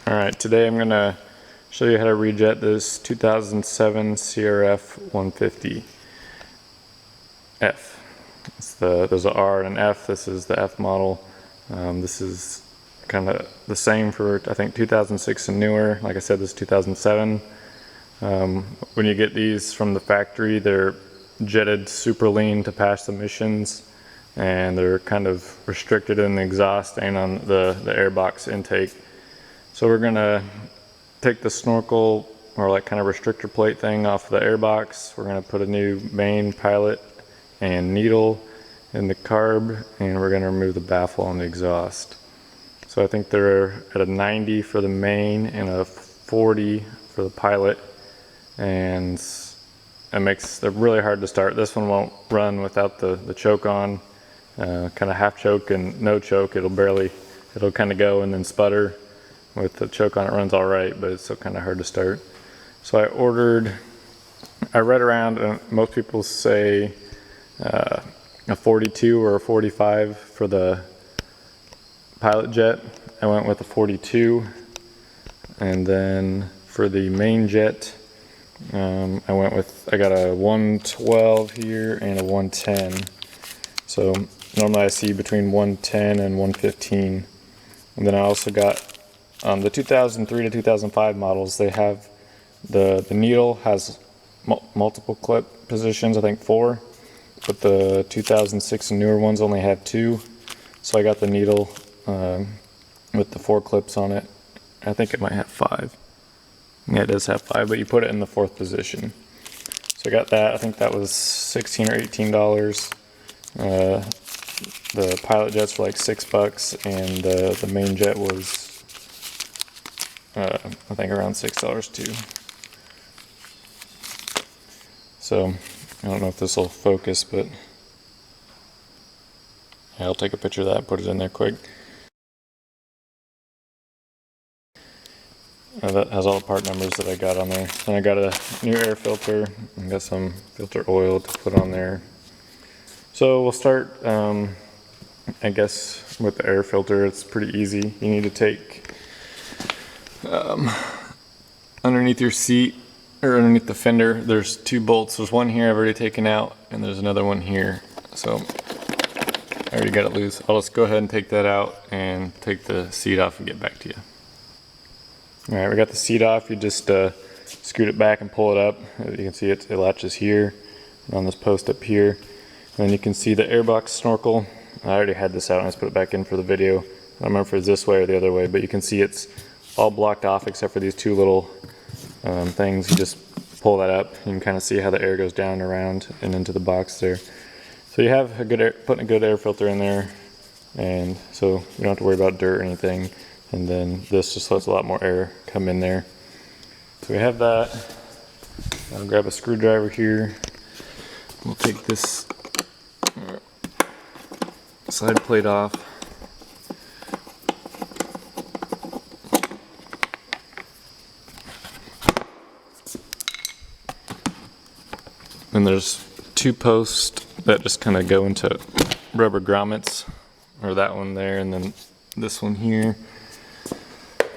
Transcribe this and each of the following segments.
Alright, today I'm going to show you how to rejet this 2007 CRF150F. There's an R and an F. This is the F model. This is kind of the same for, I think, 2006 and newer. Like I said, this is 2007. When you get these from the factory, they're jetted super lean to pass emissions, and they're kind of restricted in the exhaust and on the airbox intake. So we're gonna take the snorkel, or like kind of restrictor plate thing, off the airbox. We're gonna put a new main, pilot, and needle in the carb, and we're gonna remove the baffle on the exhaust. So I think they're at a 90 for the main and a 40 for the pilot, and they're really hard to start. This one won't run without the choke on, kind of half choke and no choke. It'll kind of go and then sputter. With the choke on, it runs all right, but it's still kind of hard to start. So I read around, and most people say a 42 or a 45 for the pilot jet. I went with a 42, and then for the main jet, I got a 112 here and a 110. So normally I see between 110 and 115. And then I also got the 2003 to 2005 models. They have the needle has multiple clip positions, I think 4, but the 2006 and newer ones only have 2. So I got the needle with the 4 clips on it. I think it might have 5. Yeah, it does have 5, but you put it in the 4th position. So I got that. I think that was $16 or $18. The pilot jets were like $6, and the main jet was I think around $6 too. So I don't know if this will focus, but yeah, I'll take a picture of that and put it in there quick. That has all the part numbers that I got on there. Then I got a new air filter and got some filter oil to put on there. So we'll start, I guess, with the air filter. It's pretty easy. You need to take underneath your seat, or underneath the fender, there's 2 bolts. There's one here I've already taken out, and there's another one here. So I already got it loose. I'll just go ahead and take that out and take the seat off and get back to you. Alright, we got the seat off. You just scoot it back and pull it up. As you can see, it latches here and on this post up here. And then you can see the airbox snorkel. I already had this out and I just put it back in for the video. I don't remember if it's this way or the other way, but you can see it's all blocked off except for these 2 little things. You just pull that up. You can kind of see how the air goes down, around, and into the box there. So you have putting a good air filter in there, and so you don't have to worry about dirt or anything. And then this just lets a lot more air come in there. So we have that. I'll grab a screwdriver here. We'll take this side plate off. And there's 2 posts that just kind of go into rubber grommets, or that one there, and then this one here.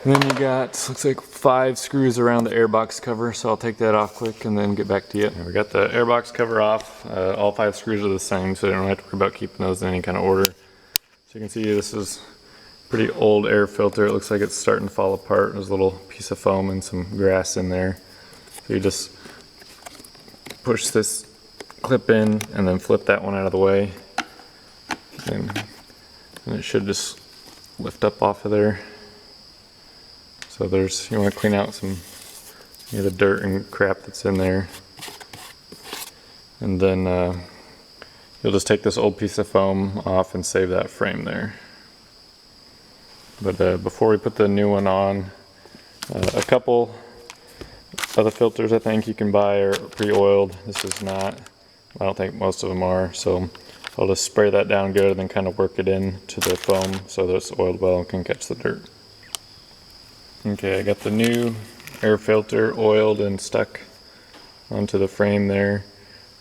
And then you got, looks like 5 screws around the airbox cover, so I'll take that off quick and then get back to you. And we got the airbox cover off. All 5 screws are the same, so you don't have to worry about keeping those in any kind of order. So you can see this is a pretty old air filter. It looks like it's starting to fall apart. There's a little piece of foam and some grass in there. So you just push this clip in and then flip that one out of the way, and it should just lift up off of there. So you want to clean out some of the dirt and crap that's in there, and then you'll just take this old piece of foam off and save that frame there. But before we put the new one on, a couple other filters I think you can buy are pre-oiled. This is not. I don't think most of them are. So I'll just spray that down good and then kind of work it in to the foam so that it's oiled well and can catch the dirt. Okay, I got the new air filter oiled and stuck onto the frame there.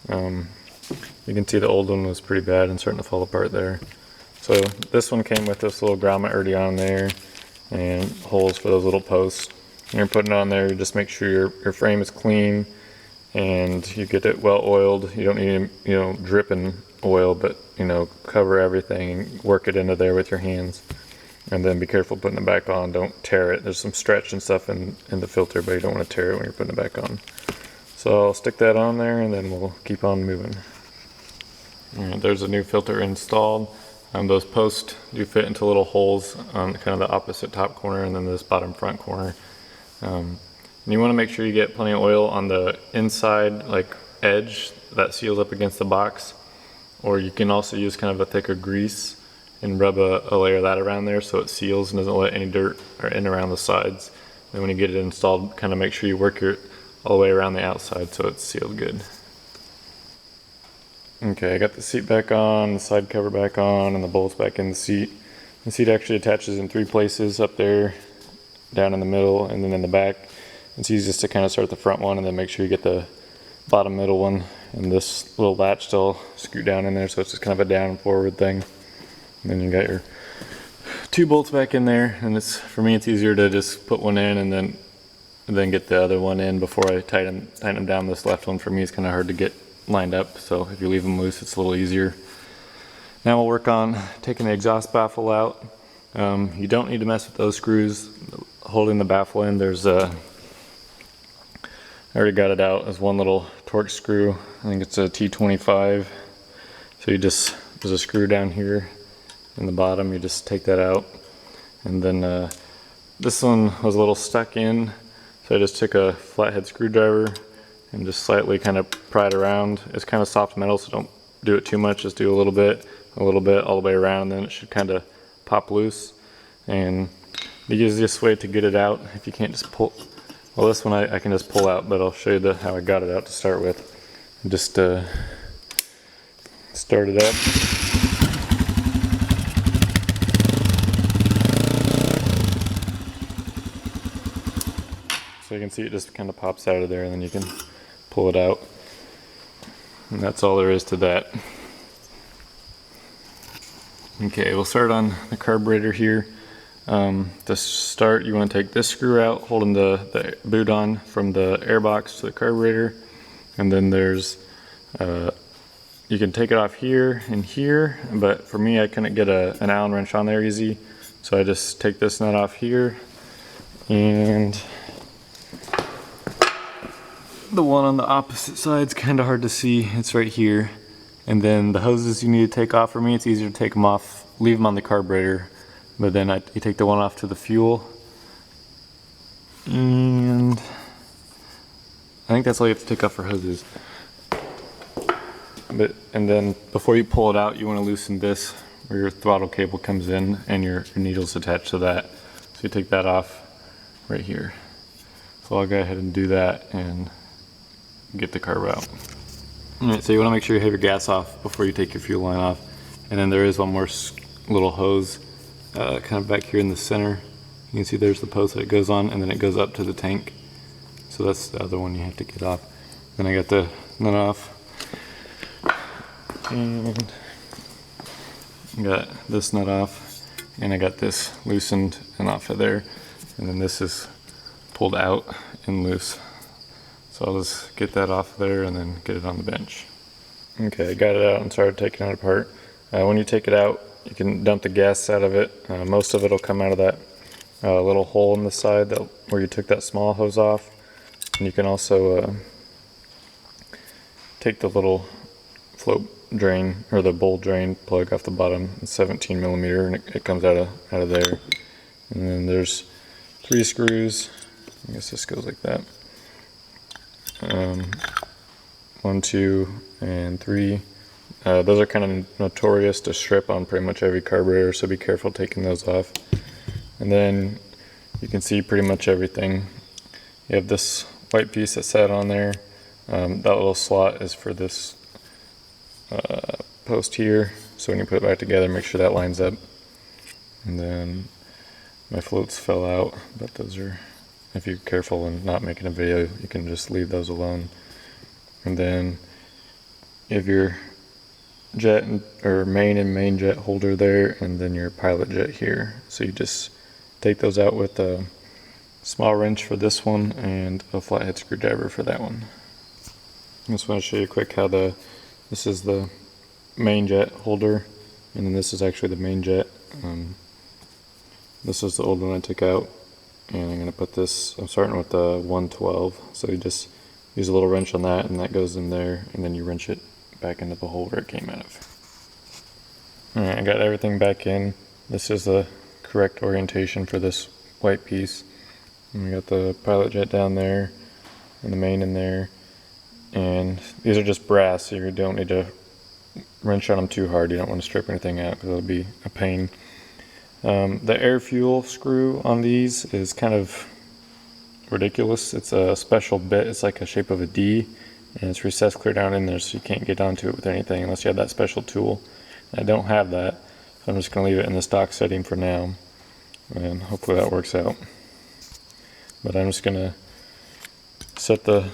You can see the old one was pretty bad and starting to fall apart there. So this one came with this little grommet already on there. and holes for those little posts. When you're putting it on there, just make sure your frame is clean and you get it well oiled. You don't need, dripping oil, but cover everything and work it into there with your hands. And then be careful putting it back on. Don't tear it. There's some stretch and stuff in the filter, but you don't want to tear it when you're putting it back on. So I'll stick that on there and then we'll keep on moving. Alright, there's a new filter installed. Those posts do fit into little holes on kind of the opposite top corner and then this bottom front corner. And you want to make sure you get plenty of oil on the inside edge that seals up against the box, or you can also use kind of a thicker grease and rub a layer of that around there so it seals and doesn't let any dirt in around the sides. Then when you get it installed, kind of make sure you work it all the way around the outside so it's sealed good. Okay, I got the seat back on, the side cover back on, and the bolts back in the seat. The seat actually attaches in 3 places: up there, down in the middle, and then in the back. It's easiest to kind of start the front one and then make sure you get the bottom middle one. And this little latch still scoot down in there, so it's just kind of a down and forward thing. And then you got your 2 bolts back in there, and for me it's easier to just put one in and then get the other one in before I tighten them down. This left one for me is kind of hard to get lined up, so if you leave them loose it's a little easier. Now we'll work on taking the exhaust baffle out. You don't need to mess with those screws holding the baffle in. I already got it out as one little Torx screw. I think it's a T25. So there's a screw down here in the bottom. You just take that out, and then this one was a little stuck in, so I just took a flathead screwdriver and just slightly kind of pry it around. It's kind of soft metal, so don't do it too much. Just do a little bit, all the way around, and then it should kind of pop loose. And the easiest way to get it out, if you can't just pull, well, this one I can just pull out, but I'll show you how I got it out to start with. Just start it up. So you can see it just kind of pops out of there, and then you can pull it out. And that's all there is to that. Okay, we'll start on the carburetor here. To start, you want to take this screw out, holding the boot on from the airbox to the carburetor. And then there's, you can take it off here and here, but for me I couldn't get an Allen wrench on there easy. So I just take this nut off here, and the one on the opposite side's kind of hard to see. It's right here. And then the hoses you need to take off. For me, it's easier to take them off, leave them on the carburetor, but then you take the one off to the fuel. And I think that's all you have to take off for hoses. And then before you pull it out, you want to loosen this where your throttle cable comes in and your needle's attached to that. So you take that off right here. So I'll go ahead and do that and get the carb out. Alright, so you want to make sure you have your gas off before you take your fuel line off. And then there is one more little hose kind of back here in the center. You can see there's the post that it goes on, and then it goes up to the tank. So that's the other one you have to get off. Then I got the nut off. And got this nut off. And I got this loosened and off of there. And then this is pulled out and loose. So I'll just get that off there and then get it on the bench. Okay, I got it out and started taking it apart. When you take it out, you can dump the gas out of it. Most of it will come out of that little hole in the side where you took that small hose off. And you can also take the little float drain, or the bowl drain plug off the bottom. It's 17 millimeter, and it comes out of there. And then there's 3 screws. I guess this goes like that. 1, 2, and 3. Those are kind of notorious to strip on pretty much every carburetor, so be careful taking those off. And then you can see pretty much everything. You have this white piece that sat on there. That little slot is for this post here, so when you put it back together, make sure that lines up. And then my floats fell out, but those are, if you're careful and not making a video, you can just leave those alone. And then you have your jet or main and main jet holder there, and then your pilot jet here. So you just take those out with a small wrench for this one and a flathead screwdriver for that one. I just want to show you quick how this is the main jet holder, and then this is actually the main jet. This is the old one I took out, and I'm going to put this, I'm starting with the 112, so you just use a little wrench on that, and that goes in there, and then you wrench it back into the hole where it came out of. Alright, I got everything back in. This is the correct orientation for this white piece. And we got the pilot jet down there, and the main in there, and these are just brass, so you don't need to wrench on them too hard. You don't want to strip anything out because it'll be a pain. The air fuel screw on these is kind of ridiculous. It's a special bit. It's like a shape of a D, and it's recessed clear down in there, so you can't get onto it with anything unless you have that special tool. I don't have that, so I'm just going to leave it in the stock setting for now, and hopefully that works out. But I'm just going to set the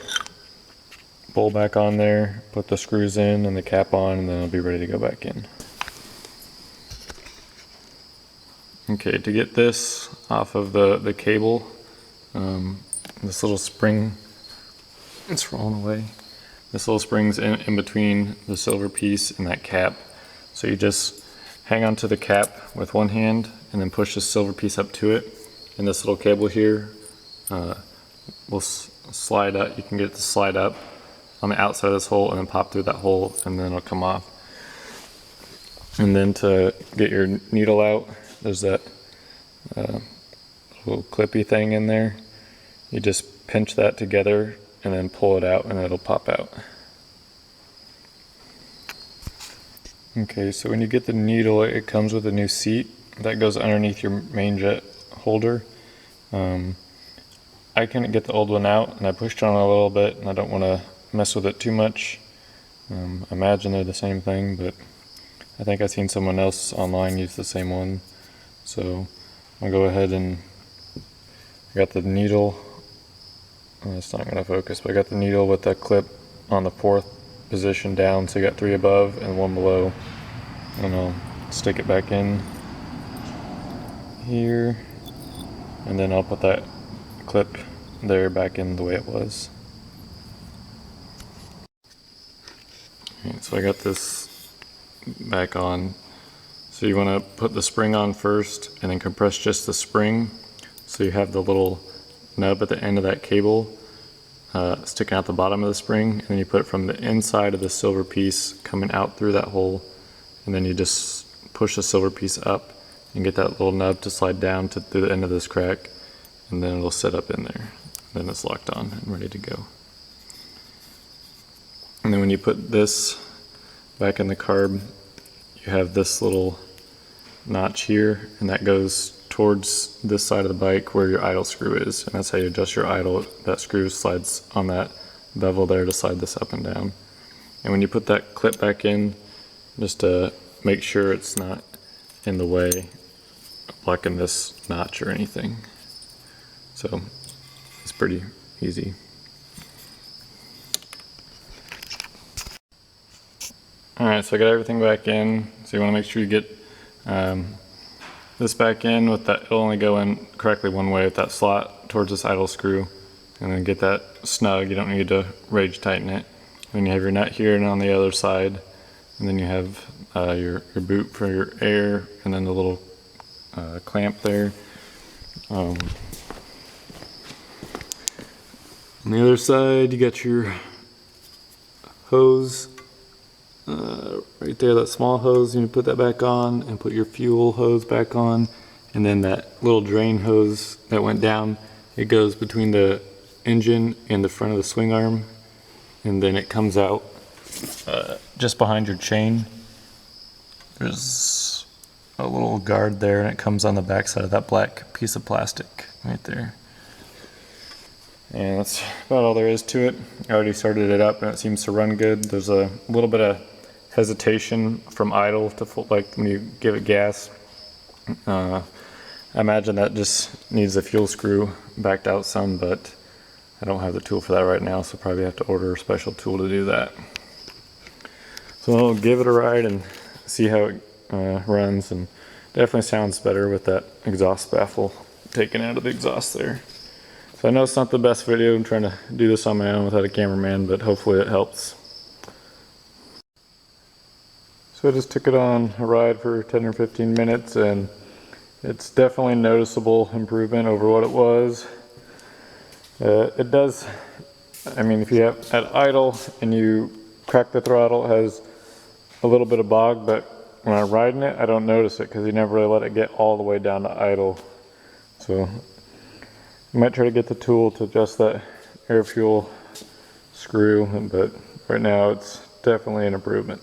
bowl back on there, put the screws in and the cap on, and then it'll be ready to go back in. Okay, to get this off of the cable, this little spring, it's rolling away. This little spring's in between the silver piece and that cap. So you just hang onto the cap with one hand and then push the silver piece up to it. And this little cable here will slide up. You can get it to slide up on the outside of this hole and then pop through that hole, and then it'll come off. And then to get your needle out, there's that little clippy thing in there. You just pinch that together and then pull it out, and it'll pop out. Okay, so when you get the needle, it comes with a new seat that goes underneath your main jet holder. I couldn't get the old one out, and I pushed on it a little bit, and I don't want to mess with it too much. I imagine they're the same thing, but I think I've seen someone else online use the same one. So I'll go ahead and I got the needle. It's not going to focus, but I got the needle with that clip on the 4th position down, so you got 3 above and 1 below. And I'll stick it back in here, and then I'll put that clip there back in the way it was. Okay, so I got this back on. So you want to put the spring on first and then compress just the spring, so you have the little nub at the end of that cable sticking out the bottom of the spring, and then you put it from the inside of the silver piece coming out through that hole, and then you just push the silver piece up and get that little nub to slide down through the end of this crack, and then it'll sit up in there. Then it's locked on and ready to go. And then when you put this back in the carb, you have this little notch here, and that goes towards this side of the bike where your idle screw is, and that's how you adjust your idle. That screw slides on that bevel there to slide this up and down. And when you put that clip back in, just to make sure it's not in the way of blocking this notch or anything. So it's pretty easy. Alright, so I got everything back in. So you want to make sure you get this back in with that. It'll only go in correctly one way with that slot towards this idle screw, and then get that snug. You don't need to rage tighten it. Then you have your nut here and on the other side, and then you have your boot for your air, and then the little clamp there. On the other side, you got your hose right there, that small hose. You put that back on and put your fuel hose back on, and then that little drain hose that went down, it goes between the engine and the front of the swing arm, and then it comes out just behind your chain. There's a little guard there, and it comes on the back side of that black piece of plastic right there. And that's about all there is to it. I already started it up and it seems to run good. There's a little bit of hesitation from idle to full, like when you give it gas. I imagine that just needs a fuel screw backed out some, but I don't have the tool for that right now, so probably have to order a special tool to do that. So I'll give it a ride and see how it runs, and definitely sounds better with that exhaust baffle taken out of the exhaust there. So I know it's not the best video. I'm trying to do this on my own without a cameraman, but hopefully it helps. So I just took it on a ride for 10 or 15 minutes, and it's definitely noticeable improvement over what it was. It does, I mean, if you have at idle and you crack the throttle, it has a little bit of bog, but when I'm riding it, I don't notice it because you never really let it get all the way down to idle. So I might try to get the tool to adjust that air fuel screw, but right now it's definitely an improvement.